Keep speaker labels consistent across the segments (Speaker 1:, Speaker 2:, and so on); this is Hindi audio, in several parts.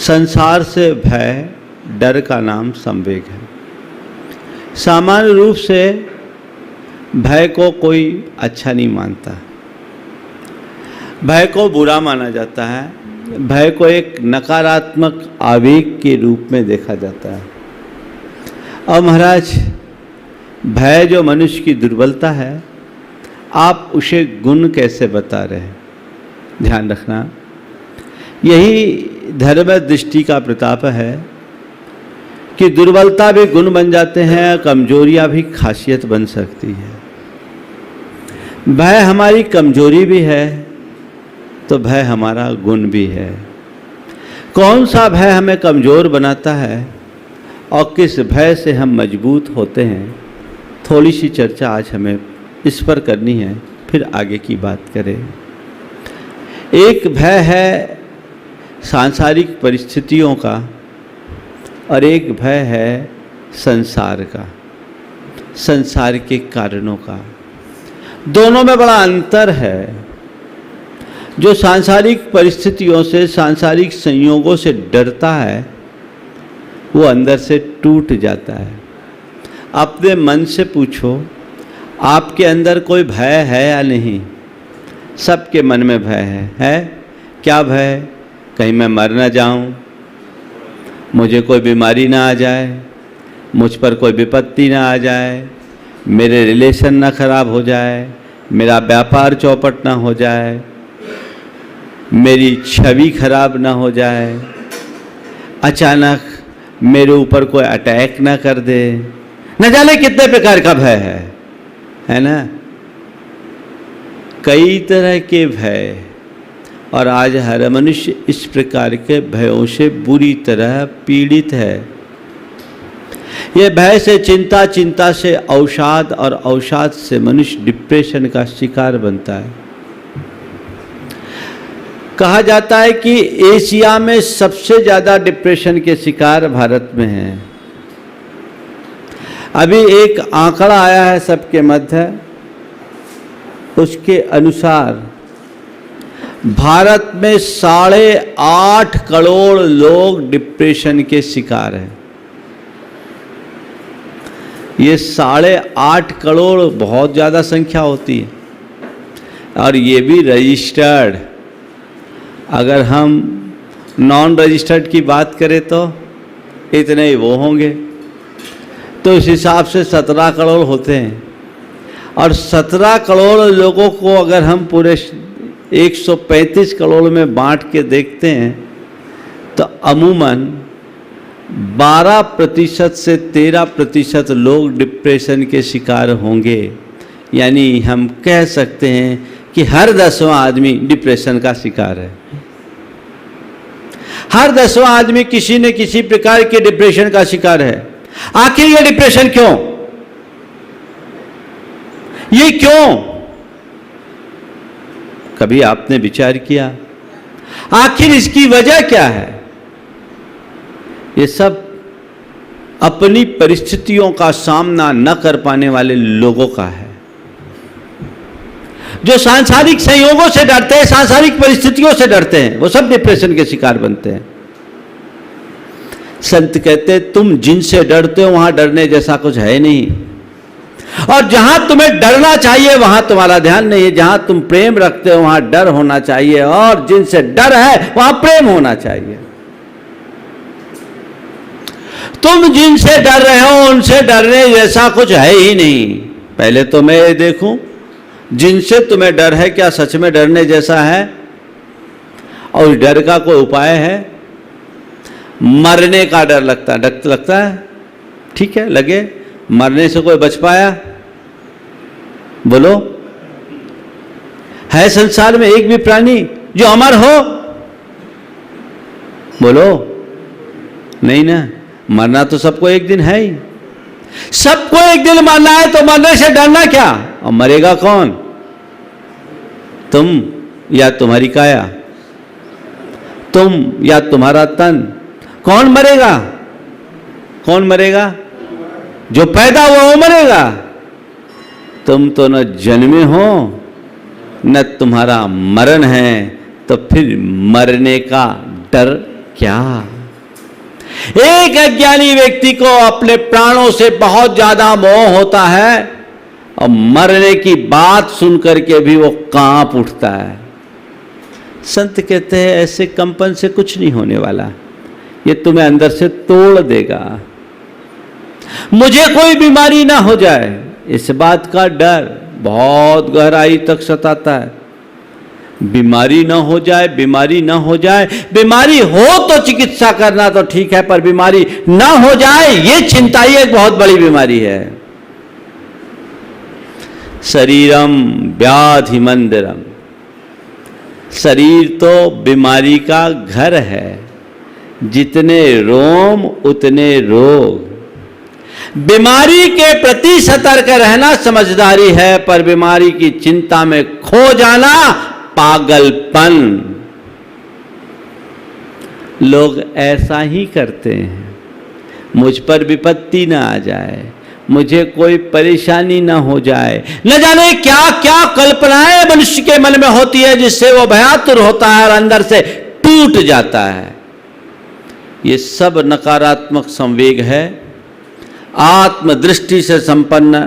Speaker 1: संसार से भय, डर का नाम संवेग है। सामान्य रूप से भय को कोई अच्छा नहीं मानता, भय को बुरा माना जाता है, भय को एक नकारात्मक आवेग के रूप में देखा जाता है। और महाराज, भय जो मनुष्य की दुर्बलता है, आप उसे गुण कैसे बता रहे हैं? ध्यान रखना, यही धर्म दृष्टि का प्रताप है कि दुर्बलता भी गुण बन जाते हैं, कमजोरियां भी खासियत बन सकती है। भय हमारी कमजोरी भी है तो भय हमारा गुण भी है। कौन सा भय हमें कमज़ोर बनाता है और किस भय से हम मजबूत होते हैं, थोड़ी सी चर्चा आज हमें इस पर करनी है, फिर आगे की बात करें। एक भय है सांसारिक परिस्थितियों का और एक भय है संसार का, संसार के कारणों का। दोनों में बड़ा अंतर है। जो सांसारिक परिस्थितियों से, सांसारिक संयोगों से डरता है, वो अंदर से टूट जाता है। अपने मन से पूछो, आपके अंदर कोई भय है या नहीं? सबके मन में भय है? क्या भय? कहीं मैं मर ना जाऊं, मुझे कोई बीमारी ना आ जाए, मुझ पर कोई विपत्ति ना आ जाए, मेरे रिलेशन ना खराब हो जाए, मेरा व्यापार चौपट ना हो जाए, मेरी छवि खराब ना हो जाए, अचानक मेरे ऊपर कोई अटैक ना कर दे। न जाने कितने प्रकार का भय है ना? कई तरह के भय, और आज हर मनुष्य इस प्रकार के भयों से बुरी तरह पीड़ित है। यह भय से चिंता, चिंता से अवसाद, और अवसाद से मनुष्य डिप्रेशन का शिकार बनता है। कहा जाता है कि एशिया में सबसे ज़्यादा डिप्रेशन के शिकार भारत में हैं। अभी एक आंकड़ा आया है सबके मध्य, उसके अनुसार भारत में 8.5 करोड़ लोग डिप्रेशन के शिकार हैं। ये 8.5 करोड़ बहुत ज़्यादा संख्या होती है, और ये भी रजिस्टर्ड। अगर हम नॉन रजिस्टर्ड की बात करें तो इतने ही वो होंगे, तो इस हिसाब से 17 करोड़ होते हैं। और 17 करोड़ लोगों को अगर हम पूरे 135 करोड़ में बांट के देखते हैं तो अमूमन 12% से 13% लोग डिप्रेशन के शिकार होंगे। यानी हम कह सकते हैं कि हर 10वां आदमी डिप्रेशन का शिकार है। हर 10वां आदमी किसी न किसी प्रकार के डिप्रेशन का शिकार है। आखिर ये डिप्रेशन क्यों? ये क्यों? कभी आपने विचार किया आखिर इसकी वजह क्या है? ये सब अपनी परिस्थितियों का सामना न कर पाने वाले लोगों का है, जो सांसारिक संयोगों से डरते हैं, सांसारिक परिस्थितियों से डरते हैं, वो सब डिप्रेशन के शिकार बनते हैं। संत कहते हैं, तुम जिनसे डरते हो वहां डरने जैसा कुछ है नहीं, और जहां तुम्हें डरना चाहिए वहां तुम्हारा ध्यान नहीं है। जहां तुम प्रेम रखते हो वहां डर होना चाहिए, और जिनसे डर है वहां प्रेम होना चाहिए। तुम जिनसे डर रहे हो उनसे डरने जैसा कुछ है ही नहीं। पहले तो मैं ये देखूं, जिनसे तुम्हें डर है क्या सच में डरने जैसा है? और उस डर का कोई उपाय है? मरने का डर लगता है, ठीक है, लगे। मरने से कोई बच पाया? बोलो, है संसार में एक भी प्राणी जो अमर हो? बोलो, नहीं ना। मरना तो सबको एक दिन है ही, सबको एक दिन मरना है, तो मरने से डरना क्या? और मरेगा कौन? तुम या तुम्हारी काया, तुम या तुम्हारा तन। कौन मरेगा? कौन मरेगा? जो पैदा हुआ वो मरेगा। तुम तो न जन्मे हो न तुम्हारा मरण है, तो फिर मरने का डर क्या? एक अज्ञानी व्यक्ति को अपने प्राणों से बहुत ज्यादा मोह होता है और मरने की बात सुनकर के भी वो कांप उठता है। संत कहते हैं ऐसे कंपन से कुछ नहीं होने वाला, ये तुम्हें अंदर से तोड़ देगा। मुझे कोई बीमारी ना हो जाए, इस बात का डर बहुत गहराई तक सताता है। बीमारी ना हो जाए, बीमारी ना हो जाए, बीमारी हो तो चिकित्सा करना तो ठीक है, पर बीमारी ना हो जाए ये चिंता ही एक बहुत बड़ी बीमारी है। शरीरम व्याधि मंदिरम, शरीर तो बीमारी का घर है, जितने रोम उतने रोग। बीमारी के प्रति सतर्क रहना समझदारी है, पर बीमारी की चिंता में खो जाना पागलपन। लोग ऐसा ही करते हैं, मुझ पर विपत्ति ना आ जाए, मुझे कोई परेशानी ना हो जाए। न जाने क्या क्या कल्पनाएं मनुष्य के मन में होती है जिससे वो भयातुर होता है और अंदर से टूट जाता है। ये सब नकारात्मक संवेग है। आत्मदृष्टि से संपन्न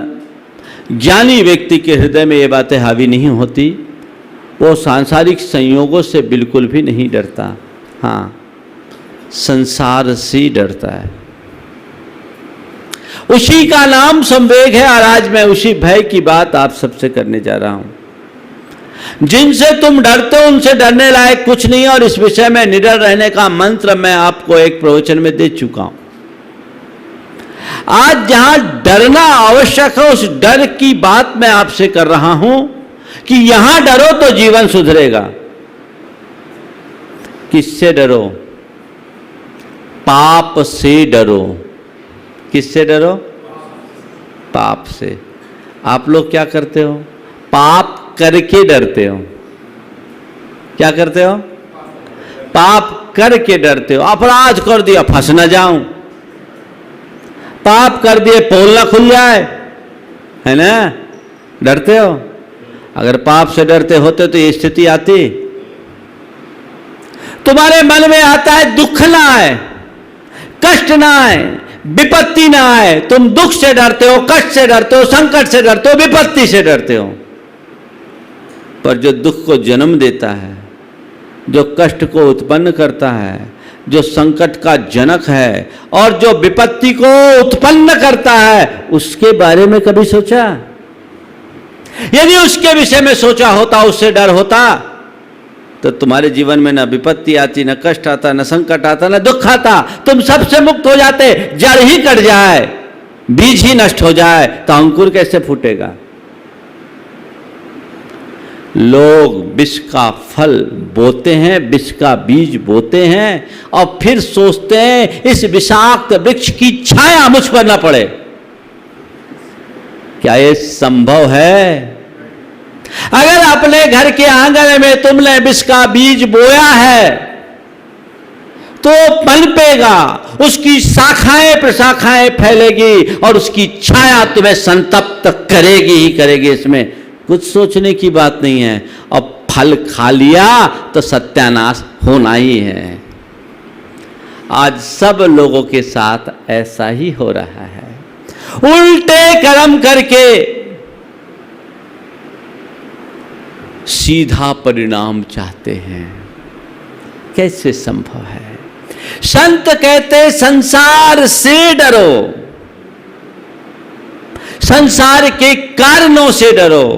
Speaker 1: ज्ञानी व्यक्ति के हृदय में ये बातें हावी नहीं होती। वो सांसारिक संयोगों से बिल्कुल भी नहीं डरता, हाँ संसार से डरता है। उसी का नाम संवेग है। और आज मैं उसी भय की बात आप सबसे करने जा रहा हूं। जिनसे तुम डरते हो उनसे डरने लायक कुछ नहीं है, और इस विषय में निडर रहने का मंत्र मैं आपको एक प्रवचन में दे चुका हूं। आज जहां डरना आवश्यक है, उस डर की बात मैं आपसे कर रहा हूं कि यहां डरो तो जीवन सुधरेगा। किससे डरो? पाप से डरो। किससे डरो? पाप से। आप लोग क्या करते हो? पाप करके डरते हो। क्या करते हो? पाप करके डरते हो। अपराध कर दिया, फंस न जाऊं। पाप कर दिए, पोल ना खुल जाए, है ना? डरते हो। अगर पाप से डरते होते तो ये स्थिति आती? तुम्हारे मन में आता है दुख ना आए, कष्ट ना आए, विपत्ति ना आए। तुम दुख से डरते हो, कष्ट से डरते हो, संकट से डरते हो, विपत्ति से डरते हो। पर जो दुख को जन्म देता है, जो कष्ट को उत्पन्न करता है, जो संकट का जनक है और जो विपत्ति को उत्पन्न करता है, उसके बारे में कभी सोचा? यदि उसके विषय में सोचा होता, उससे डर होता, तो तुम्हारे जीवन में न विपत्ति आती, न कष्ट आता, न संकट आता, न दुख आता। तुम सबसे मुक्त हो जाते। जड़ ही कट जाए, बीज ही नष्ट हो जाए, तो अंकुर कैसे फूटेगा? लोग विष का फल बोते हैं, विष का बीज बोते हैं और फिर सोचते हैं इस विषाक्त वृक्ष की छाया मुझ पर न पड़े। क्या ये संभव है? अगर अपने घर के आंगन में तुमने विष का बीज बोया है तो पनपेगा, उसकी शाखाएं प्रशाखाएं फैलेगी और उसकी छाया तुम्हें संतप्त करेगी ही करेगी। इसमें कुछ सोचने की बात नहीं है। अब फल खा लिया तो सत्यानाश होना ही है। आज सब लोगों के साथ ऐसा ही हो रहा है। उल्टे कर्म करके सीधा परिणाम चाहते हैं। कैसे संभव है? संत कहते संसार से डरो, संसार के कारणों से डरो।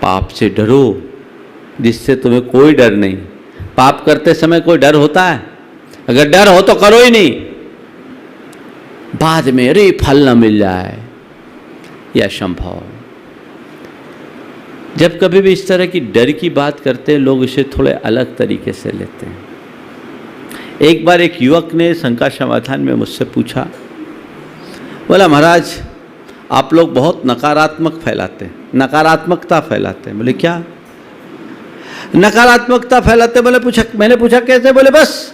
Speaker 1: पाप से डरो जिससे तुम्हें कोई डर नहीं। पाप करते समय कोई डर होता है? अगर डर हो तो करो ही नहीं। बाद में अरे फल न मिल जाए, यह संभव। जब कभी भी इस तरह की डर की बात करते हैं, लोग इसे थोड़े अलग तरीके से लेते हैं। एक बार एक युवक ने शंका समाधान में मुझसे पूछा, बोला महाराज आप लोग बहुत नकारात्मक फैलाते हैं, नकारात्मकता फैलाते हैं। बोले क्या नकारात्मकता फैलाते? बोले पूछा, मैंने पूछा कैसे? बोले बस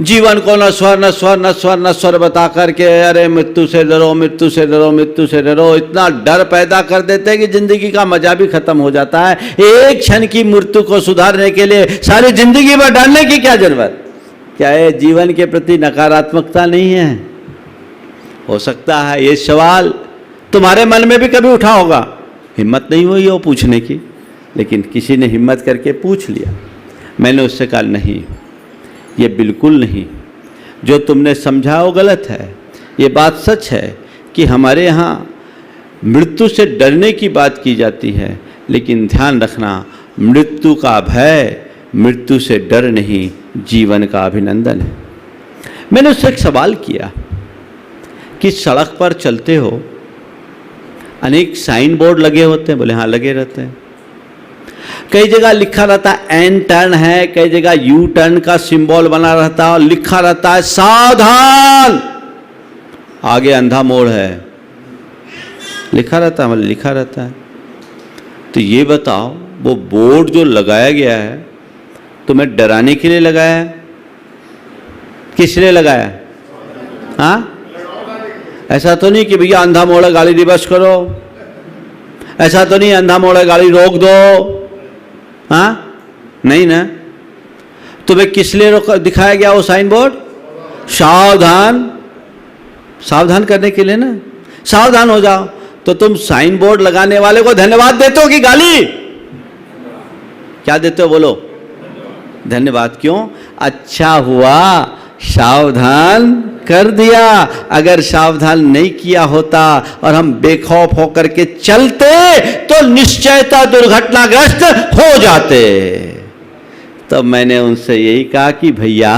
Speaker 1: जीवन को नश्वर नश्वर नश्वर नश्वर बता करके अरे मृत्यु से डरो, मृत्यु से डरो, मृत्यु से डरो, इतना डर पैदा कर देते हैं कि जिंदगी का मजा भी खत्म हो जाता है। एक क्षण की मृत्यु को सुधारने के लिए सारी जिंदगी भर डरने की क्या जरूरत? क्या ये जीवन के प्रति नकारात्मकता नहीं है? हो सकता है ये सवाल तुम्हारे मन में भी कभी उठा होगा, हिम्मत नहीं हुई हो पूछने की, लेकिन किसी ने हिम्मत करके पूछ लिया। मैंने उससे कहा नहीं, ये बिल्कुल नहीं, जो तुमने समझा वो गलत है। ये बात सच है कि हमारे यहाँ मृत्यु से डरने की बात की जाती है, लेकिन ध्यान रखना, मृत्यु का भय मृत्यु से डर नहीं, जीवन का अभिनंदन है। मैंने उससे एक सवाल किया कि सड़क पर चलते हो, अनेक साइन बोर्ड लगे होते हैं? बोले हाँ लगे रहते हैं। कई जगह लिखा रहता है एन टर्न है, कई जगह यू टर्न का सिंबल बना रहता है और लिखा रहता है सावधान, आगे अंधा मोड़ है, लिखा रहता है, मतलब लिखा रहता है। तो ये बताओ, वो बोर्ड जो लगाया गया है तुम्हें डराने के लिए लगाया है, किस लिए लगाया है? हाँ, ऐसा तो नहीं कि भैया अंधा मोड़ है गाड़ी रिवर्स करो, ऐसा तो नहीं अंधा मोड़ है गाड़ी रोक दो, हाँ नहीं ना। तुम्हें किस लिए दिखाया गया वो साइन बोर्ड? सावधान, सावधान करने के लिए ना, सावधान हो जाओ। तो तुम साइन बोर्ड लगाने वाले को धन्यवाद देते हो कि गाली? क्या देते हो बोलो? धन्यवाद। क्यों? अच्छा हुआ सावधान कर दिया, अगर सावधान नहीं किया होता और हम बेखौफ होकर के चलते तो निश्चयता दुर्घटनाग्रस्त हो जाते। तो मैंने उनसे यही कहा कि भैया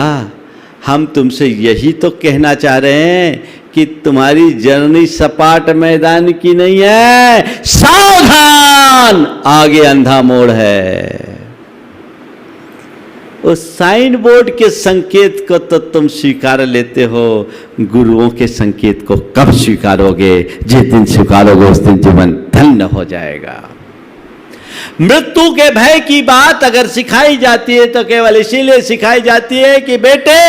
Speaker 1: हम तुमसे यही तो कहना चाह रहे हैं कि तुम्हारी जर्नी सपाट मैदान की नहीं है, सावधान, आगे अंधा मोड़ है। उस साइन बोर्ड के संकेत को तो तुम स्वीकार लेते हो, गुरुओं के संकेत को कब स्वीकारोगे? जिस दिन स्वीकारोगे उस दिन जीवन धन्य हो जाएगा। मृत्यु के भय की बात अगर सिखाई जाती है तो केवल इसीलिए सिखाई जाती है कि बेटे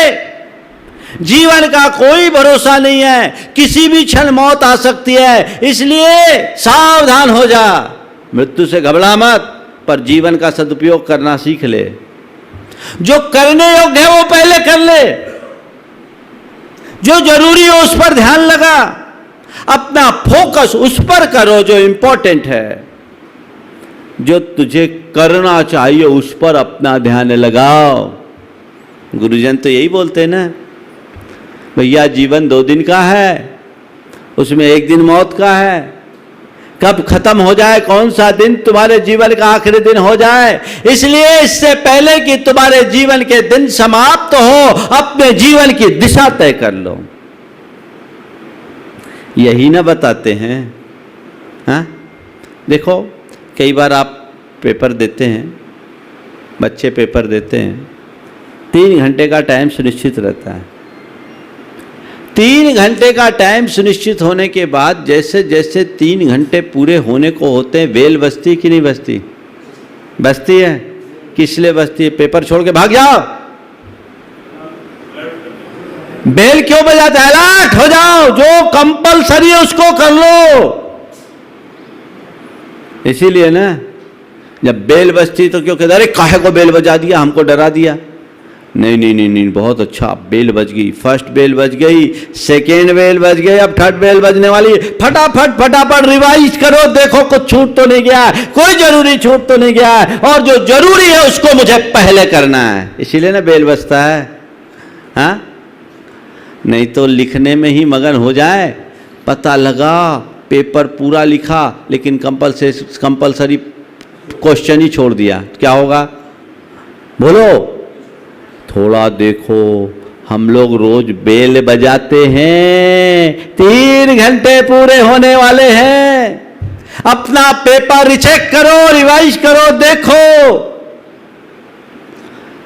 Speaker 1: जीवन का कोई भरोसा नहीं है, किसी भी क्षण मौत आ सकती है, इसलिए सावधान हो जा। मृत्यु से घबरा मत, पर जीवन का सदुपयोग करना सीख ले। जो करने योग्य है वो पहले कर ले, जो जरूरी है उस पर ध्यान लगा, अपना फोकस उस पर करो जो इंपॉर्टेंट है। जो तुझे करना चाहिए उस पर अपना ध्यान लगाओ। गुरुजन तो यही बोलते हैं ना, भैया जीवन 2 दिन का है, उसमें 1 दिन मौत का है। कब खत्म हो जाए, कौन सा दिन तुम्हारे जीवन का आखिरी दिन हो जाए, इसलिए इससे पहले कि तुम्हारे जीवन के दिन समाप्त हो, अपने जीवन की दिशा तय कर लो। यही ना बताते हैं? हाँ, देखो कई बार आप पेपर देते हैं, बच्चे पेपर देते हैं, 3 घंटे का टाइम सुनिश्चित रहता है। 3 घंटे का टाइम सुनिश्चित होने के बाद जैसे जैसे 3 घंटे पूरे होने को होते हैं, बेल बजती कि नहीं बजती? बजती है। किस लिए बजती है? पेपर छोड़ के भाग जाओ। बेल क्यों बजाता है? अलर्ट हो जाओ, जो कंपलसरी है उसको कर लो। इसीलिए ना, जब बेल बजती तो क्यों कहते अरे काहे को बेल बजा दिया, हमको डरा दिया। नहीं नहीं नहीं नहीं, बहुत अच्छा, बेल बज गई, फर्स्ट बेल बज गई, सेकेंड बेल बज गई, अब थर्ड बेल बजने वाली, फटाफट फटाफट रिवाइज करो, देखो कुछ छूट तो नहीं गया, कोई जरूरी छूट तो नहीं गया, और जो जरूरी है उसको मुझे पहले करना है। इसीलिए ना बेल बजता है। हाँ, नहीं तो लिखने में ही मगन हो जाए, पता लगा पेपर पूरा लिखा लेकिन कंपलसरी क्वेश्चन ही छोड़ दिया, क्या होगा बोलो? थोड़ा देखो, हम लोग रोज बेल बजाते हैं, 3 घंटे पूरे होने वाले हैं, अपना पेपर रिचेक करो, रिवाइज करो, देखो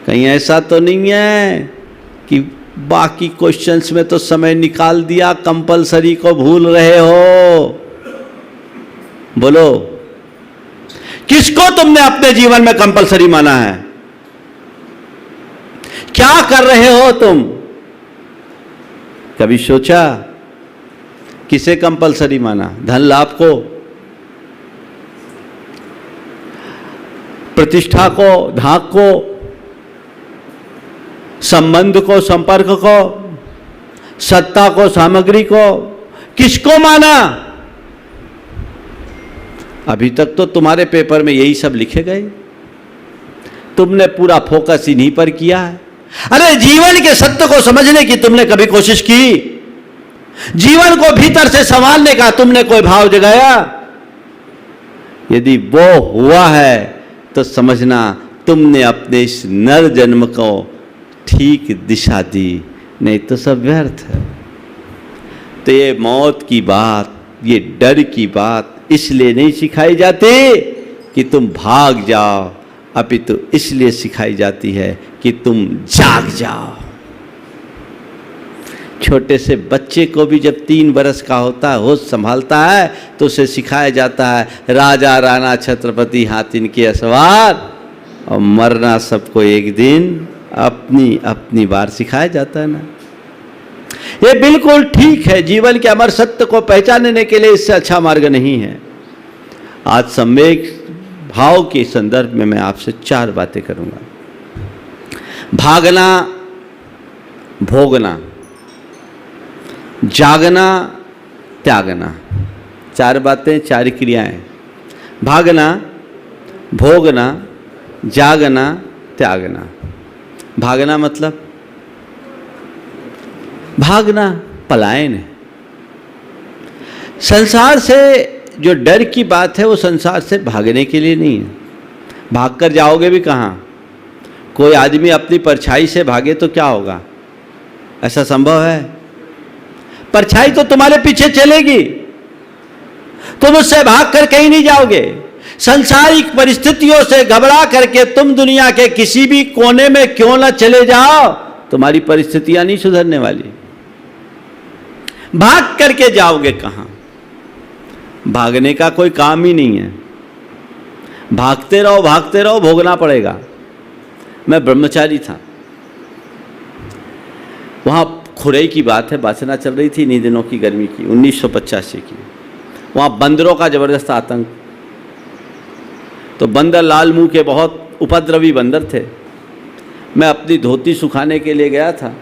Speaker 1: कहीं ऐसा तो नहीं है कि बाकी क्वेश्चंस में तो समय निकाल दिया, कंपलसरी को भूल रहे हो। बोलो, किसको तुमने अपने जीवन में कंपलसरी माना है? क्या कर रहे हो तुम? कभी सोचा किसे कंपलसरी माना? धन लाभ को, प्रतिष्ठा को, धाक को, संबंध को, संपर्क को, सत्ता को, सामग्री को, किसको माना? अभी तक तो तुम्हारे पेपर में यही सब लिखे गए, तुमने पूरा फोकस इन्हीं पर किया है। अरे जीवन के सत्य को समझने की तुमने कभी कोशिश की? जीवन को भीतर से संभालने का तुमने कोई भाव जगाया? यदि वो हुआ है तो समझना तुमने अपने इस नर जन्म को ठीक दिशा दी, नहीं तो सब व्यर्थ है। तो ये मौत की बात, ये डर की बात इसलिए नहीं सिखाई जाती कि तुम भाग जाओ, अपितु इसलिए सिखाई जाती है कि तुम जाग जाओ। छोटे से बच्चे को भी जब 3 बरस का होता है, होश संभालता है, तो उसे सिखाया जाता है राजा राणा छत्रपति हाथ इनके असवार, और मरना सबको एक दिन अपनी अपनी बार सिखाया जाता है ना। ये बिल्कुल ठीक है। जीवन के अमर सत्य को पहचानने के लिए इससे अच्छा मार्ग नहीं है। आज सम्यक भाव के संदर्भ में मैं आपसे 4 बातें करूंगा। भागना, भोगना, जागना, त्यागना। 4 बातें, 4 क्रियाएं। भागना, भोगना, जागना, त्यागना। भागना मतलब भागना पलायन है। संसार से जो डर की बात है वो संसार से भागने के लिए नहीं है। भाग कर जाओगे भी कहाँ? कोई आदमी अपनी परछाई से भागे तो क्या होगा? ऐसा संभव है? परछाई तो तुम्हारे पीछे चलेगी, तुम उससे भाग कर कहीं नहीं जाओगे। संसारिक परिस्थितियों से घबरा करके तुम दुनिया के किसी भी कोने में क्यों ना चले जाओ, तुम्हारी परिस्थितियां नहीं सुधरने वाली। भाग करके जाओगे कहां? भागने का कोई काम ही नहीं है। भागते रहो, भोगना पड़ेगा। मैं ब्रह्मचारी था, वहां खुरई की बात है, वासना चल रही थी इन्हीं दिनों की, गर्मी की, 1985 की। वहाँ बंदरों का ज़बरदस्त आतंक। तो बंदर लाल मुंह के बहुत उपद्रवी बंदर थे। मैं अपनी धोती सुखाने के लिए गया था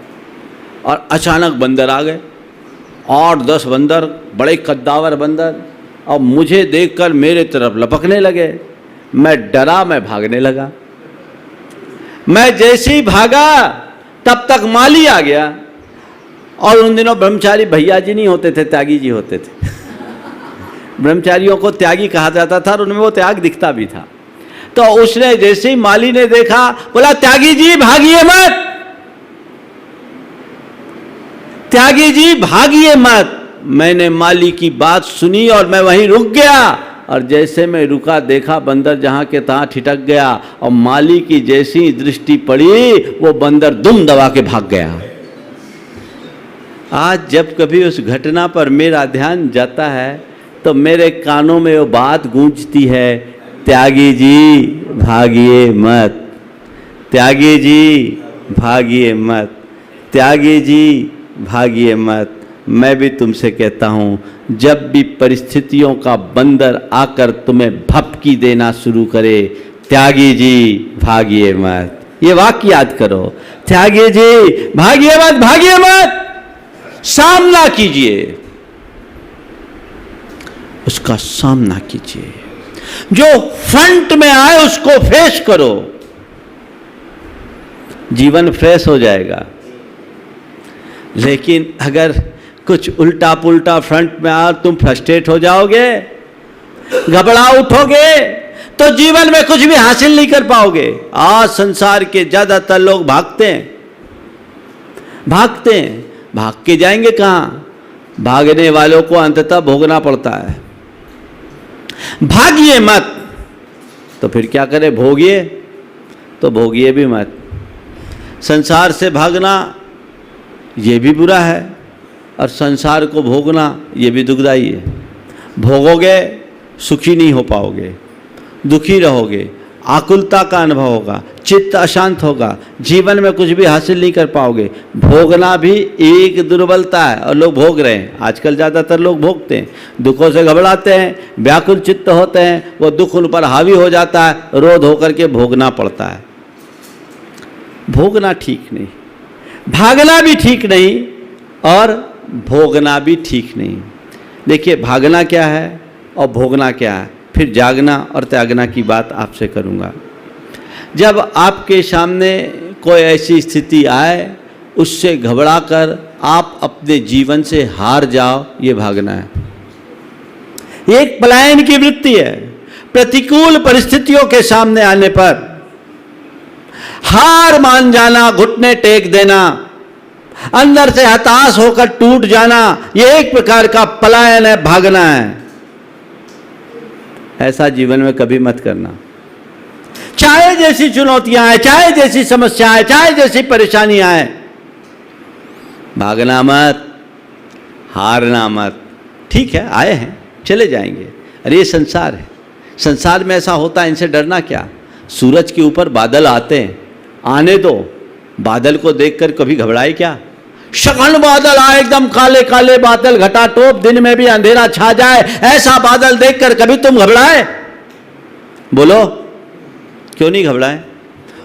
Speaker 1: और अचानक बंदर आ गए, 8-10 बंदर, बड़े कद्दावर बंदर, और मुझे देखकर मेरे तरफ लपकने लगे। मैं डरा, मैं भागने लगा। मैं जैसे ही भागा तब तक माली आ गया। और उन दिनों ब्रह्मचारी भैया जी नहीं होते थे, त्यागी जी होते थे। ब्रह्मचारियों को त्यागी कहा जाता था और उनमें वो त्याग दिखता भी था। तो उसने जैसे ही माली ने देखा, बोला त्यागी जी भागिए मत, त्यागी जी भागिए मत। मैंने माली की बात सुनी और मैं वहीं रुक गया, और जैसे मैं रुका देखा बंदर जहां के तहां ठिठक गया, और माली की जैसी दृष्टि पड़ी वो बंदर दुम दबा के भाग गया। आज जब कभी उस घटना पर मेरा ध्यान जाता है तो मेरे कानों में वो बात गूंजती है, त्यागी जी भागिए मत, त्यागी जी भागिए मत, त्यागी जी भागिए मत। मैं भी तुमसे कहता हूँ, जब भी परिस्थितियों का बंदर आकर तुम्हें भपकी देना शुरू करे, त्यागी जी भागिए मत। ये वाक्य याद करो, त्यागी जी भागिए मत, भागिए मत, सामना कीजिए, उसका सामना कीजिए। जो फ्रंट में आए उसको फेस करो, जीवन फ्रेश हो जाएगा। लेकिन अगर कुछ उल्टा पुल्टा फ्रंट में आ, तुम फ्रस्ट्रेट हो जाओगे, घबरा उठोगे, तो जीवन में कुछ भी हासिल नहीं कर पाओगे। आज संसार के ज्यादातर लोग भागते हैं, भाग के जाएंगे कहां? भागने वालों को अंततः भोगना पड़ता है। भागिए मत, तो फिर क्या करें? भोगिए, तो भोगिए भी मत। संसार से भागना ये भी बुरा है, और संसार को भोगना ये भी दुखदाई है। भोगोगे सुखी नहीं हो पाओगे, दुखी रहोगे, आकुलता का अनुभव होगा, चित्त अशांत होगा, जीवन में कुछ भी हासिल नहीं कर पाओगे। भोगना भी एक दुर्बलता है, और लोग भोग रहे हैं। आजकल ज़्यादातर लोग भोगते हैं, दुखों से घबराते हैं, व्याकुल चित्त होते हैं, वो दुख उन पर हावी हो जाता है, रोध होकर के भोगना पड़ता है। भोगना ठीक नहीं। भागना भी ठीक नहीं और भोगना भी ठीक नहीं। देखिए, भागना क्या है और भोगना क्या है, फिर जागना और त्यागना की बात आपसे करूँगा। जब आपके सामने कोई ऐसी स्थिति आए, उससे घबरा कर आप अपने जीवन से हार जाओ, ये भागना है। ये एक पलायन की वृत्ति है। प्रतिकूल परिस्थितियों के सामने आने पर हार मान जाना, घुटने टेक देना, अंदर से हताश होकर टूट जाना, यह एक प्रकार का पलायन है, भागना है। ऐसा जीवन में कभी मत करना। चाहे जैसी चुनौतियां आए, चाहे जैसी समस्याएं, चाहे जैसी परेशानियां आए, भागना मत, हारना मत। ठीक है, आए हैं, चले जाएंगे। अरे ये संसार है, संसार में ऐसा होता है, इनसे डरना क्या। सूरज के ऊपर बादल आते हैं, आने दो। बादल को देखकर कभी घबराए क्या? सघन बादल आए, एकदम काले काले बादल, घटा टोप, दिन में भी अंधेरा छा जाए, ऐसा बादल देखकर कभी तुम घबराए? बोलो, क्यों नहीं घबराए?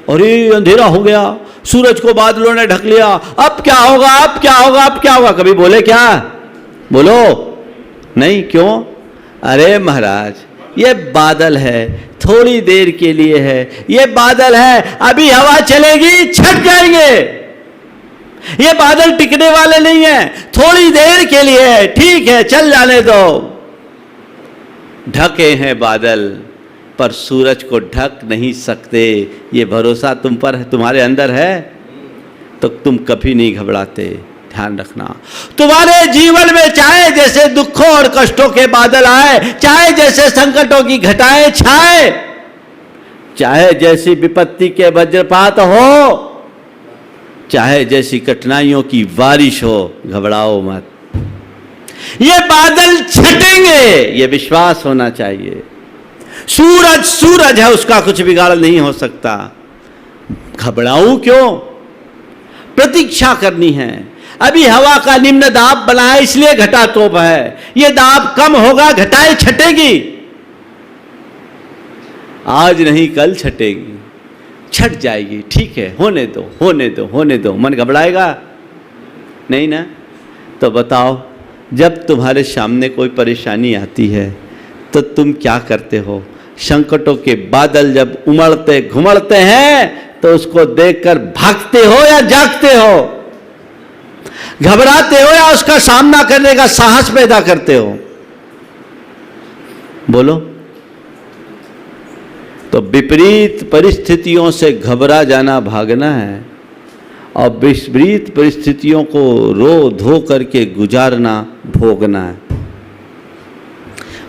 Speaker 1: अरे अंधेरा हो गया, सूरज को बादलों ने ढक लिया, अब क्या होगा, अब क्या होगा, अब क्या होगा? कभी बोले क्या? बोलो नहीं, क्यों? अरे महाराज, ये बादल है, थोड़ी देर के लिए है, ये बादल है, अभी हवा चलेगी, छट जाएंगे। ये बादल टिकने वाले नहीं है, थोड़ी देर के लिए है, ठीक है, चल जाने दो। ढके हैं बादल, पर सूरज को ढक नहीं सकते। ये भरोसा तुम पर है, तुम्हारे अंदर है, तो तुम कभी नहीं घबराते। ध्यान रखना, तुम्हारे जीवन में चाहे जैसे दुखों और कष्टों के बादल आए, चाहे जैसे संकटों की घटाएं छाए, चाहे जैसी विपत्ति के वज्रपात हो, चाहे जैसी कठिनाइयों की बारिश हो, घबराओ मत। ये बादल छटेंगे, ये विश्वास होना चाहिए। सूरज सूरज है, उसका कुछ बिगाड़ नहीं हो सकता। घबराऊं क्यों? प्रतीक्षा करनी है। अभी हवा का निम्न दाब बना है, इसलिए घटा टोप है। ये दाब कम होगा, घटाएं छटेगी, आज नहीं कल छटेगी, छट जाएगी। ठीक है, होने दो, होने दो, होने दो। मन घबराएगा नहीं ना? तो बताओ, जब तुम्हारे सामने कोई परेशानी आती है तो तुम क्या करते हो? संकटों के बादल जब उमड़ते घुमड़ते हैं तो उसको देखकर भागते हो या जागते हो? घबराते हो या उसका सामना करने का साहस पैदा करते हो? बोलो। तो विपरीत परिस्थितियों से घबरा जाना भागना है, और विपरीत परिस्थितियों को रो धो करके गुजारना भोगना है।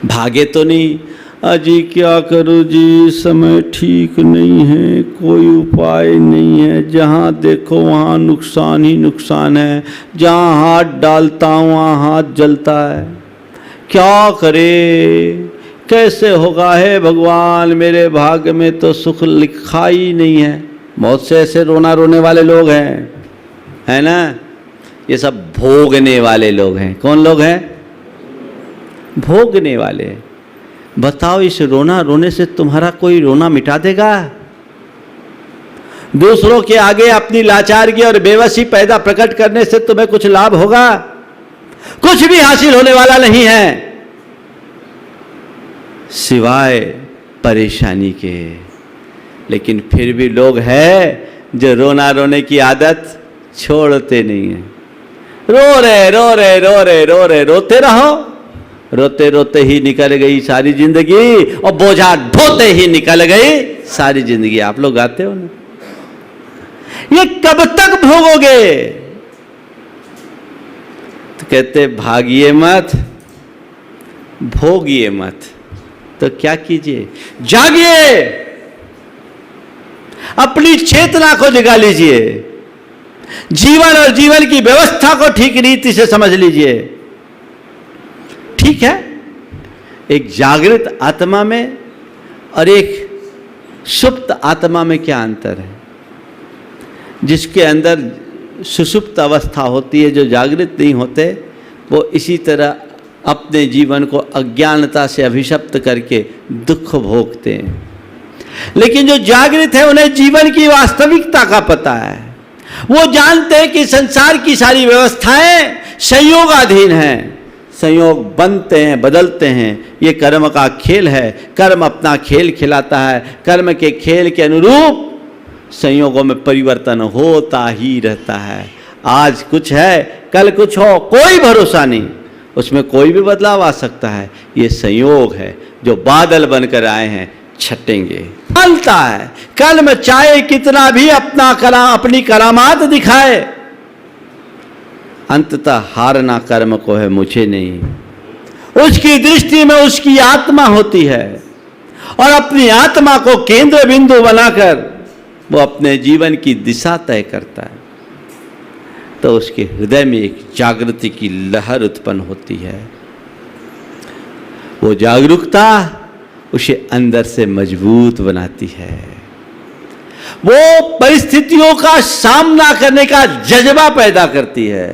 Speaker 1: भागे तो नहीं, अजी क्या करूँ जी, समय ठीक नहीं है, कोई उपाय नहीं है, जहाँ देखो वहाँ नुकसान ही नुकसान है, जहाँ हाथ डालता हूँ वहाँ हाथ जलता है, क्या करे, कैसे होगा है भगवान, मेरे भाग्य में तो सुख लिखा ही नहीं है। बहुत से ऐसे रोना रोने वाले लोग हैं, है ना? ये सब भोगने वाले लोग हैं। कौन लोग हैं? भोगने वाले। बताओ, इस रोना रोने से तुम्हारा कोई रोना मिटा देगा? दूसरों के आगे अपनी लाचारगी और बेबसी पैदा प्रकट करने से तुम्हें कुछ लाभ होगा? कुछ भी हासिल होने वाला नहीं है, सिवाय परेशानी के। लेकिन फिर भी लोग हैं जो रोना रोने की आदत छोड़ते नहीं है। रो रहे रो रहे रो रहे रो रहे, रोते रहो। रोते रोते ही निकल गई सारी जिंदगी, और बोझा ढोते ही निकल गई सारी जिंदगी। आप लोग गाते हो ना? ये कब तक भोगोगे? तो कहते भागिए मत, भोगिए मत। तो क्या कीजिए? जागिए, अपनी चेतना को जगा लीजिए, जीवन और जीवन की व्यवस्था को ठीक रीति से समझ लीजिए। ठीक है, एक जागृत आत्मा में और एक सुप्त आत्मा में क्या अंतर है? जिसके अंदर सुषुप्त अवस्था होती है, जो जागृत नहीं होते, वो इसी तरह अपने जीवन को अज्ञानता से अभिशप्त करके दुख भोगते हैं। लेकिन जो जागृत है, उन्हें जीवन की वास्तविकता का पता है। वो जानते हैं कि संसार की सारी व्यवस्थाएं संयोगाधीन हैं, संयोग बनते हैं, बदलते हैं, ये कर्म का खेल है, कर्म अपना खेल खिलाता है, कर्म के खेल के अनुरूप संयोगों में परिवर्तन होता ही रहता है। आज कुछ है, कल कुछ हो, कोई भरोसा नहीं, उसमें कोई भी बदलाव आ सकता है। ये संयोग है, जो बादल बनकर आए हैं छटेंगे, चलता है। कल में चाहे कितना भी अपनी करामात दिखाए, अंततः हारना कर्म को है, मुझे नहीं। उसकी दृष्टि में उसकी आत्मा होती है, और अपनी आत्मा को केंद्र बिंदु बनाकर वो अपने जीवन की दिशा तय करता है। तो उसके हृदय में एक जागृति की लहर उत्पन्न होती है। वो जागरूकता उसे अंदर से मजबूत बनाती है। वो परिस्थितियों का सामना करने का जज्बा पैदा करती है,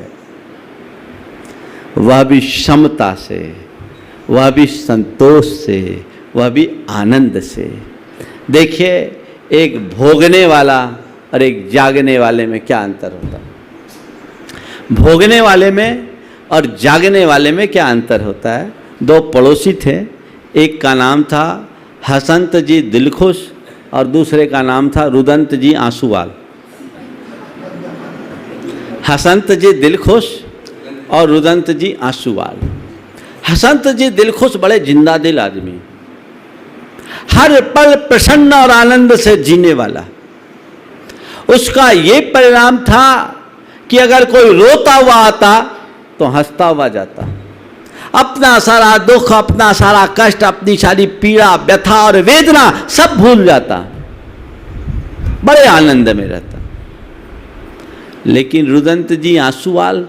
Speaker 1: वह भी क्षमता से, वह भी संतोष से, वह भी आनंद से। देखिए, एक भोगने वाला और एक जागने वाले में क्या अंतर होता है? भोगने वाले में और जागने वाले में क्या अंतर होता है? दो पड़ोसी थे, एक का नाम था हसंत जी दिलखुश और दूसरे का नाम था रुदंत जी आंसूवाल। हसंत जी दिलखुश और रुदंत जी आंसूवाल। हसंत जी दिलखुश बड़े जिंदा दिल आदमी, हर पल प्रसन्न और आनंद से जीने वाला। उसका ये परिणाम था कि अगर कोई रोता हुआ आता तो हंसता हुआ जाता। अपना सारा दुख, अपना सारा कष्ट, अपनी सारी पीड़ा, व्यथा और वेदना सब भूल जाता, बड़े आनंद में रहता। लेकिन रुदंत जी आंसूवाल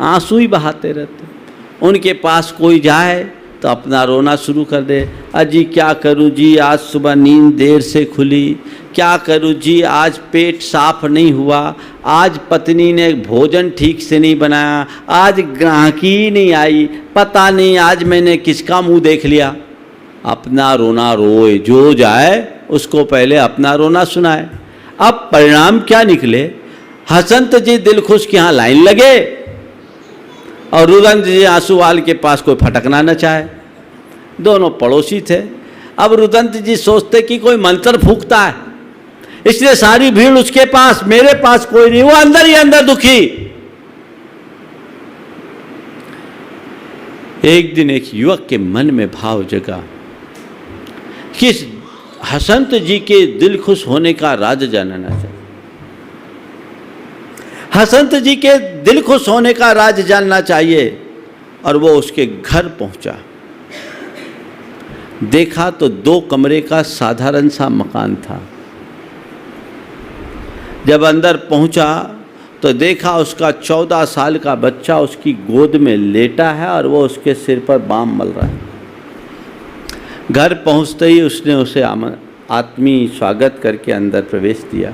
Speaker 1: आंसू ही बहाते रहते। उनके पास कोई जाए तो अपना रोना शुरू कर दे। अजी क्या करूं जी, आज सुबह नींद देर से खुली, क्या करूं जी, आज पेट साफ नहीं हुआ, आज पत्नी ने भोजन ठीक से नहीं बनाया, आज ग्राहकी नहीं आई, पता नहीं आज मैंने किसका मुंह देख लिया। अपना रोना रोए, जो जाए उसको पहले अपना रोना सुनाए। अब परिणाम क्या निकले? हसंत जी दिलखुश के यहाँ लाइन लगे और रुदंत जी आंसूवाल के पास कोई फटकना न चाहे। दोनों पड़ोसी थे। अब रुदंत जी सोचते कि कोई मंत्र फूंकता है, इसलिए सारी भीड़ उसके पास, मेरे पास कोई नहीं। वो अंदर ही अंदर दुखी। एक दिन एक युवक के मन में भाव जगा कि हसंत जी के दिल खुश होने का राज जानना चाहिए। हसंत जी के दिल खुश होने का राज जानना चाहिए। और वो उसके घर पहुंचा। देखा तो 2 कमरे का साधारण सा मकान था। जब अंदर पहुंचा तो देखा उसका 14 साल का बच्चा उसकी गोद में लेटा है और वो उसके सिर पर बाम मल रहा है। घर पहुंचते ही उसने उसे आत्मीय स्वागत करके अंदर प्रवेश दिया,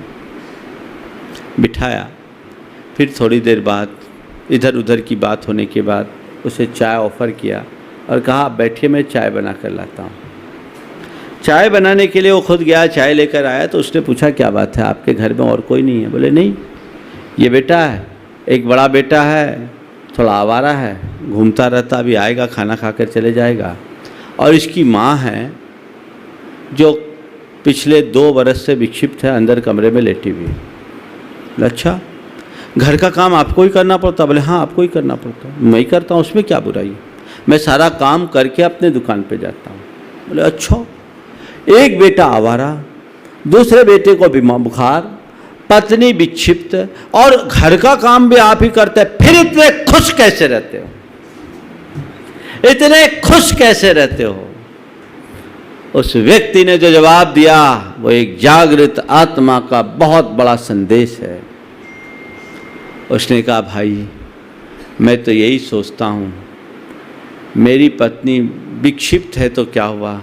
Speaker 1: बिठाया। फिर थोड़ी देर बाद इधर उधर की बात होने के बाद उसे चाय ऑफ़र किया और कहा बैठिए, मैं चाय बना कर लाता हूँ। चाय बनाने के लिए वो खुद गया, चाय लेकर आया। तो उसने पूछा क्या बात है, आपके घर में और कोई नहीं है? बोले नहीं, ये बेटा है, एक बड़ा बेटा है, थोड़ा आवारा है, घूमता रहता, अभी आएगा खाना खाकर चले जाएगा। और इसकी माँ है जो पिछले 2 बरस से विक्षिप्त है, अंदर कमरे में लेटी हुई। अच्छा, घर का काम आपको ही करना पड़ता? बोले हाँ, आपको ही करना पड़ता। मैं ही करता हूँ, उसमें क्या बुराई है, मैं सारा काम करके अपने दुकान पे जाता हूँ। बोले अच्छा। एक बेटा आवारा, दूसरे बेटे को बीमार, बुखार, पत्नी विक्षिप्त, और घर का काम भी आप ही करते हैं, फिर इतने खुश कैसे रहते हो? इतने खुश कैसे रहते हो? उस व्यक्ति ने जो जवाब दिया वो एक जागृत आत्मा का बहुत बड़ा संदेश है। उसने कहा भाई, मैं तो यही सोचता हूँ, मेरी पत्नी विक्षिप्त है तो क्या हुआ,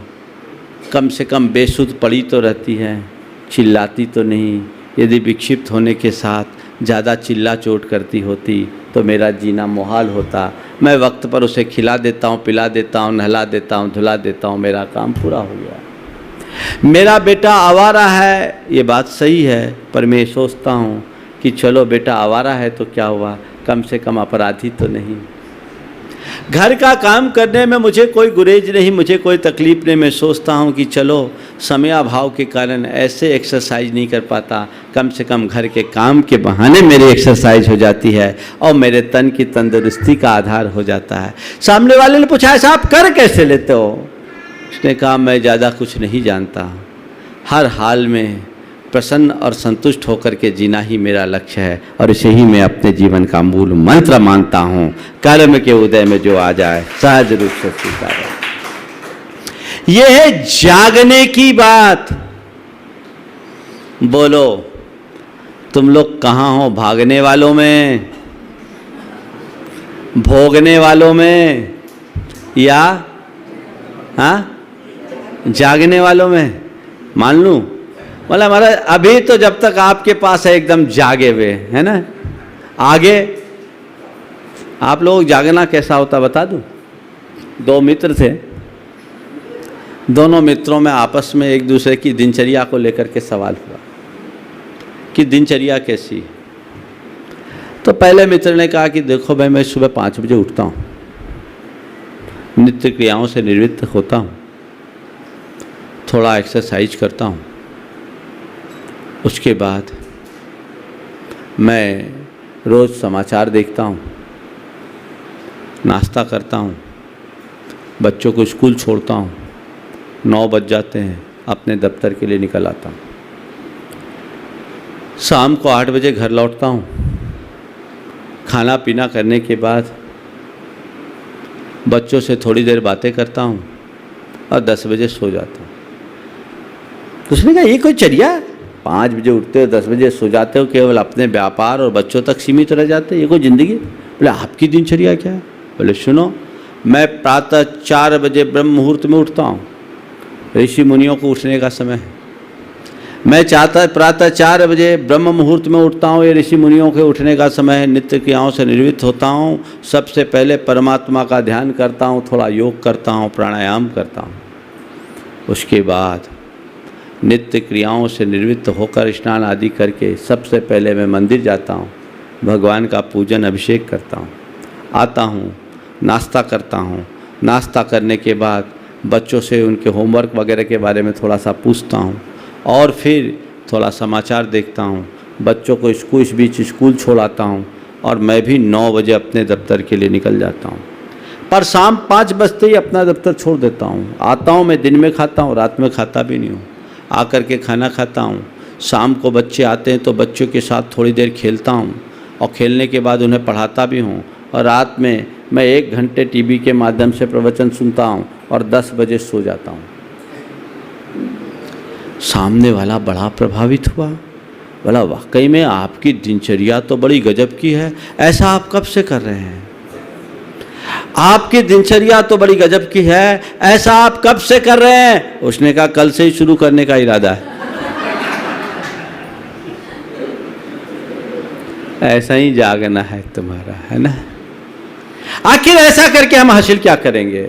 Speaker 1: कम से कम बेसुध पड़ी तो रहती है, चिल्लाती तो नहीं। यदि विक्षिप्त होने के साथ ज़्यादा चिल्ला चोट करती होती तो मेरा जीना मुहाल होता। मैं वक्त पर उसे खिला देता हूँ, पिला देता हूँ, नहला देता हूँ, धुला देता हूँ, मेरा काम पूरा हो गया। मेरा बेटा आवारा है, ये बात सही है, पर मैं सोचता हूँ कि चलो बेटा आवारा है तो क्या हुआ, कम से कम अपराधी तो नहीं। घर का काम करने में मुझे कोई गुरेज नहीं, मुझे कोई तकलीफ नहीं। मैं सोचता हूँ कि चलो समयाभाव के कारण ऐसे एक्सरसाइज नहीं कर पाता, कम से कम घर के काम के बहाने मेरी एक्सरसाइज हो जाती है और मेरे तन की तंदुरुस्ती का आधार हो जाता है। सामने वाले ने पूछा ऐसा आप कर कैसे लेते हो? उसने कहा मैं ज़्यादा कुछ नहीं जानता, हर हाल में प्रसन्न और संतुष्ट होकर के जीना ही मेरा लक्ष्य है और इसे ही मैं अपने जीवन का मूल मंत्र मानता हूँ। कर्म के उदय में जो आ जाए सहज रूप से स्वीकारे। यह है जागने की बात। बोलो तुम लोग कहाँ हो, भागने वालों में, भोगने वालों में, या जागने वालों में? मान लूं बोला महाराज अभी तो जब तक आपके पास है एकदम जागे हुए है ना, आगे आप लोग जागना कैसा होता बता दूं। दो मित्र थे, दोनों मित्रों में आपस में एक दूसरे की दिनचर्या को लेकर के सवाल हुआ कि दिनचर्या कैसी है। तो पहले मित्र ने कहा कि देखो भाई मैं सुबह 5 बजे उठता हूँ, नित्य क्रियाओं से निवृत्त होता हूँ, थोड़ा एक्सरसाइज करता हूँ, उसके बाद मैं रोज़ समाचार देखता हूँ, नाश्ता करता हूँ, बच्चों को स्कूल छोड़ता हूँ, 9 बज जाते हैं, अपने दफ्तर के लिए निकल आता हूँ, शाम को 8 बजे घर लौटता हूँ, खाना पीना करने के बाद बच्चों से थोड़ी देर बातें करता हूँ और 10 बजे सो जाता हूँ। तो उसने कहा ये कोई चर्या, 5 बजे उठते हो 10 बजे सो जाते हो, केवल अपने व्यापार और बच्चों तक सीमित रह जाते, ये कोई ज़िंदगी? बोले आपकी दिनचर्या क्या है? बोले सुनो मैं प्रातः 4 बजे ब्रह्म मुहूर्त में उठता हूँ, ऋषि मुनियों को उठने का समय है। मैं प्रातः 4 बजे ब्रह्म मुहूर्त में उठता हूँ, ये ऋषि मुनियों के उठने का समय है। नित्य क्रियाओं से निवृत्त होता हूँ, सबसे पहले परमात्मा का ध्यान करता हूँ, थोड़ा योग करता हूँ, प्राणायाम करता हूँ, उसके बाद नित्य क्रियाओं से निवृत्त होकर स्नान आदि करके सबसे पहले मैं मंदिर जाता हूँ, भगवान का पूजन अभिषेक करता हूँ, आता हूँ, नाश्ता करता हूँ, नाश्ता करने के बाद बच्चों से उनके होमवर्क वगैरह के बारे में थोड़ा सा पूछता हूँ और फिर थोड़ा समाचार देखता हूँ, बच्चों को इस बीच स्कूल छोड़ आता हूँ और मैं भी 9 बजे अपने दफ्तर के लिए निकल जाता हूँ। पर शाम 5 बजते ही अपना दफ्तर छोड़ देता हूँ। आता हूँ मैं दिन में खाता हूँ, रात में खाता भी नहीं हूँ, आकर के खाना खाता हूँ। शाम को बच्चे आते हैं तो बच्चों के साथ थोड़ी देर खेलता हूँ और खेलने के बाद उन्हें पढ़ाता भी हूँ और रात में मैं 1 घंटे टीवी के माध्यम से प्रवचन सुनता हूँ और 10 बजे सो जाता हूँ। सामने वाला बड़ा प्रभावित हुआ, बोला वाकई में आपकी दिनचर्या तो बड़ी गजब की है, ऐसा आप कब से कर रहे हैं? आपकी दिनचर्या तो बड़ी गजब की है, ऐसा आप कब से कर रहे हैं? उसने कहा कल से ही शुरू करने का इरादा है। ऐसा ही जागना है तुम्हारा, है ना? आखिर ऐसा करके हम हासिल क्या करेंगे?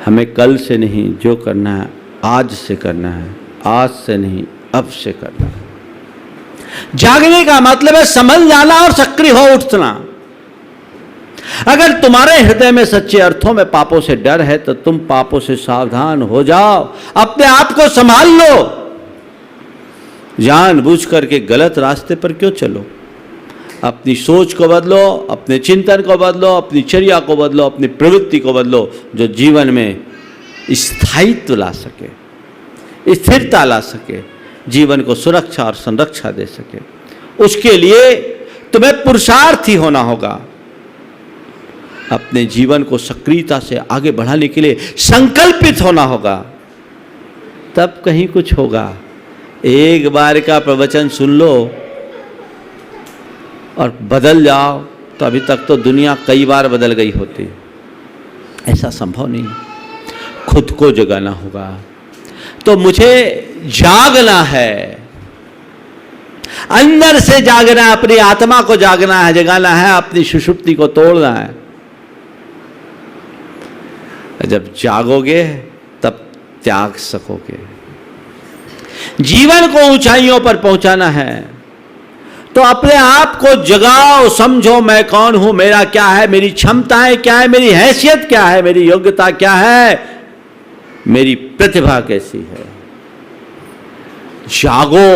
Speaker 1: हमें कल से नहीं, जो करना है आज से करना है, आज से नहीं अब से करना है। जागने का मतलब है समझ जाना और सक्रिय हो उठना। अगर तुम्हारे हृदय में सच्चे अर्थों में पापों से डर है तो तुम पापों से सावधान हो जाओ, अपने आप को संभाल लो। जानबूझ करके गलत रास्ते पर क्यों चलो? अपनी सोच को बदलो, अपने चिंतन को बदलो, अपनी चर्या को बदलो, अपनी प्रवृत्ति को बदलो, जो जीवन में स्थायित्व ला सके, स्थिरता ला सके, जीवन को सुरक्षा और संरक्षा दे सके। उसके लिए तुम्हें पुरुषार्थी होना होगा। अपने जीवन को सक्रियता से आगे बढ़ाने के लिए संकल्पित होना होगा, तब कहीं कुछ होगा। एक बार का प्रवचन सुन लो और बदल जाओ तो अभी तक तो दुनिया कई बार बदल गई होती। ऐसा संभव नहीं, खुद को जगाना होगा। तो मुझे जागना है, अंदर से जागना है, अपनी आत्मा को जागना है, जगाना है, अपनी सुषुप्ति को तोड़ना है। जब जागोगे तब त्याग सकोगे। जीवन को ऊंचाइयों पर पहुंचाना है तो अपने आप को जगाओ, समझो मैं कौन हूं, मेरा क्या है, मेरी क्षमताएं क्या है, मेरी हैसियत क्या है, मेरी योग्यता क्या है, मेरी प्रतिभा कैसी है। जागो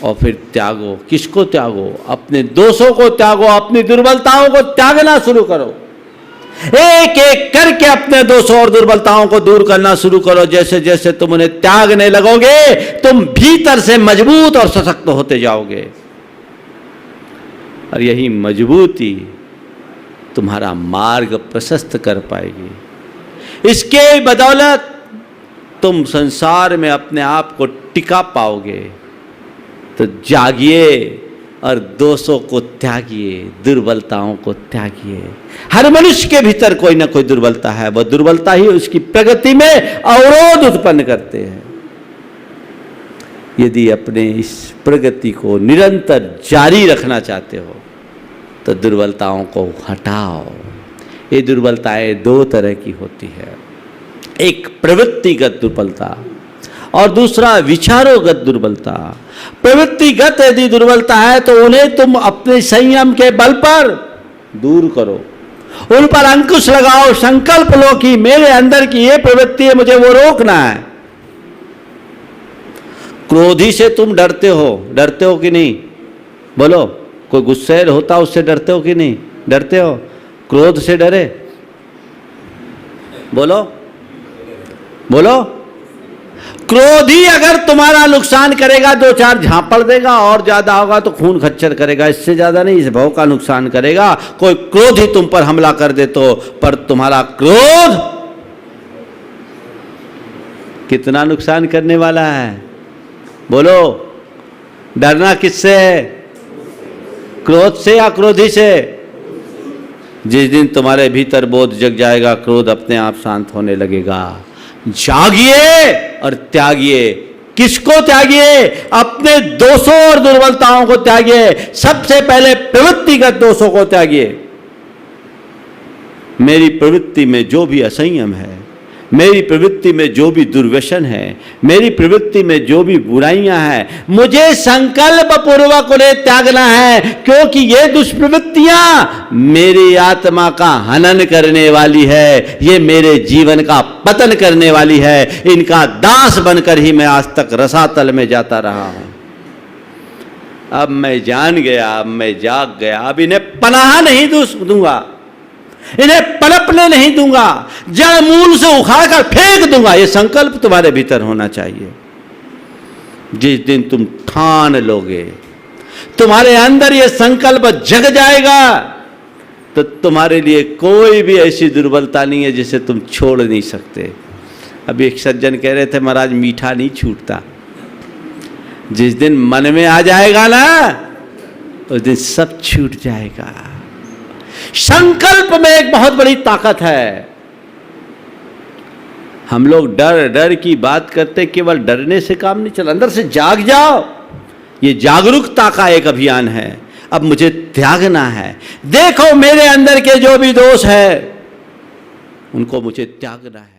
Speaker 1: और फिर त्यागो। किसको त्यागो? अपने दोषों को त्यागो, अपनी दुर्बलताओं को त्यागना शुरू करो। एक एक करके अपने दोषों और दुर्बलताओं को दूर करना शुरू करो। जैसे जैसे तुम उन्हें त्यागने लगोगे तुम भीतर से मजबूत और सशक्त होते जाओगे, और यही मजबूती तुम्हारा मार्ग प्रशस्त कर पाएगी। इसके बदौलत तुम संसार में अपने आप को टिका पाओगे। तो जागिए और दोषों को त्यागिए, दुर्बलताओं को त्यागिए। हर मनुष्य के भीतर कोई ना कोई दुर्बलता है, वह दुर्बलता ही उसकी प्रगति में अवरोध उत्पन्न करते हैं। यदि अपने इस प्रगति को निरंतर जारी रखना चाहते हो तो दुर्बलताओं को हटाओ। ये दुर्बलताएं दो तरह की होती है, एक प्रवृत्तिगत दुर्बलता और दूसरा विचारोगत दुर्बलता। प्रवृत्तिगत यदि दुर्बलता है तो उन्हें तुम अपने संयम के बल पर दूर करो, उन पर अंकुश लगाओ, संकल्प लो कि मेरे अंदर की ये प्रवृत्ति है, मुझे वो रोकना है। क्रोधी से तुम डरते हो कि नहीं? बोलो, कोई गुस्सैल होता उससे डरते हो कि नहीं? डरते हो? क्रोध से डरे? बोलो बोलो। क्रोधी अगर तुम्हारा नुकसान करेगा, दो चार झापड़ देगा, और ज्यादा होगा तो खून खच्चर करेगा, इससे ज्यादा नहीं, इस भाव का नुकसान करेगा। कोई क्रोधी तुम पर हमला कर दे तो, पर तुम्हारा क्रोध कितना नुकसान करने वाला है? बोलो, डरना किससे है? क्रोध से या क्रोधी से? जिस दिन तुम्हारे भीतर बोध जग जाएगा, क्रोध अपने आप शांत होने लगेगा। जागिए और त्यागिए। किसको त्यागिए? अपने दोषों और दुर्बलताओं को त्यागिए। सबसे पहले प्रवृत्तिगत दोषों को त्यागिए। मेरी प्रवृत्ति में जो भी असंयम है, मेरी प्रवृत्ति में जो भी दुर्व्यसन है, मेरी प्रवृत्ति में जो भी बुराइयां हैं, मुझे संकल्प पूर्वक उन्हें त्यागना है, क्योंकि ये दुष्प्रवृत्तियां मेरी आत्मा का हनन करने वाली है, ये मेरे जीवन का पतन करने वाली है। इनका दास बनकर ही मैं आज तक रसातल में जाता रहा हूं। अब मैं जान गया, अब मैं जाग गया, अब इन्हें पनाह नहीं दूंगा, इन्हें पनपने नहीं दूंगा, जड़ मूल से उखाड़ कर फेंक दूंगा। यह संकल्प तुम्हारे भीतर होना चाहिए। जिस दिन तुम ठान लोगे, तुम्हारे अंदर यह संकल्प जग जाएगा, तो तुम्हारे लिए कोई भी ऐसी दुर्बलता नहीं है जिसे तुम छोड़ नहीं सकते। अभी एक सज्जन कह रहे थे, महाराज मीठा नहीं छूटता। जिस दिन मन में आ जाएगा ना, उस दिन सब छूट जाएगा। संकल्प में एक बहुत बड़ी ताकत है। हम लोग डर डर की बात करते, केवल डरने से काम नहीं चला, अंदर से जाग जाओ। ये जागरूकता का एक अभियान है। अब मुझे त्यागना है। देखो मेरे अंदर के जो भी दोष है उनको मुझे त्यागना है।